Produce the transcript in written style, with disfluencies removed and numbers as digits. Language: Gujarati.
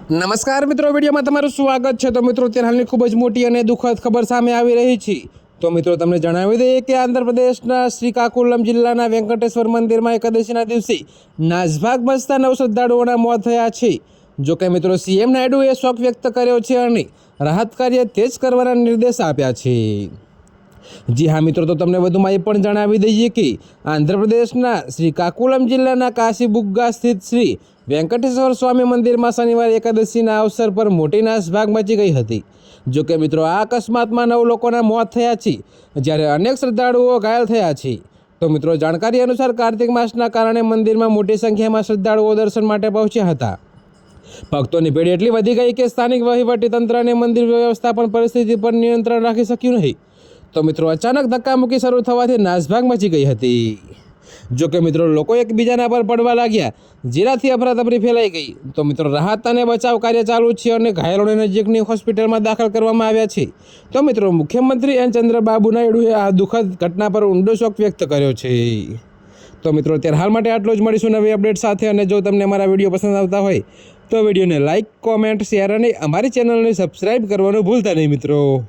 નમસ્કાર મિત્રો, વિડીયોમાં તમારું સ્વાગત છે। તો મિત્રો, અત્યારે હાલની ખૂબ જ મોટી અને દુઃખદ ખબર સામે આવી રહી છે। તો મિત્રો, તમને જણાવી દઈએ કે આંધ્રપ્રદેશના શ્રીકાકુલમ જિલ્લાના વેંકટેશ્વર મંદિરમાં એકાદશીના દિવસે નાસભાગ બસતા 9 શ્રદ્ધાળુઓના મોત થયા છે। જોકે મિત્રો, સીએમ નાયડુએ શોક વ્યક્ત કર્યો છે અને રાહત કાર્ય તેજ કરવાના નિર્દેશ આપ્યા છે। જી હા મિત્રો, તો તમને વધુમાં એ પણ જણાવી દઈએ કે આંધ્રપ્રદેશના શ્રીકાકુલમ જિલ્લાના કાશીબુગ્ગા સ્થિત શ્રી વેંકટેશ્વર સ્વામી મંદિરમાં શનિવારે એકાદશીના અવસર પર મોટી નાસભાગ મચી ગઈ હતી। જોકે મિત્રો, આ અકસ્માતમાં 9 લોકોના મોત થયા છે, જ્યારે અનેક શ્રદ્ધાળુઓ ઘાયલ થયા છે। તો મિત્રો, જાણકારી અનુસાર કાર્તિક માસના કારણે મંદિરમાં મોટી સંખ્યામાં શ્રદ્ધાળુઓ દર્શન માટે પહોંચ્યા હતા। ભક્તોની ભીડ એટલી વધી ગઈ કે સ્થાનિક વહીવટીતંત્ર અને મંદિર વ્યવસ્થાપન પરિસ્થિતિ પર નિયંત્રણ રાખી શક્યું નહીં। તો મિત્રો, અચાનક ધક્કામુક્કી શરૂ થવાથી નાસભાગ મચી ગઈ હતી। જોકે મિત્રો, લોકો એકબીજાના પર પડવા લાગ્યા, જેનાથી અફરાતફરી ફેલાઈ ગઈ। તો મિત્રો, રાહત અને બચાવ કાર્ય ચાલુ છે અને ઘાયલોને નજીકની હોસ્પિટલમાં દાખલ કરવામાં આવ્યા છે। તો મિત્રો, મુખ્યમંત્રી એન ચંદ્રબાબુ નાયડુએ આ દુઃખદ ઘટના પર ઊંડો શોક વ્યક્ત કર્યો છે। તો મિત્રો, અત્યારે હાલ માટે આટલું જ। મળીશું નવી અપડેટ સાથે। અને જો તમને અમારા વિડીયો પસંદ આવતા હોય તો વિડીયોને લાઇક, કોમેન્ટ, શેર અને અમારી ચેનલને સબસ્ક્રાઈબ કરવાનું ભૂલતા નહીં મિત્રો।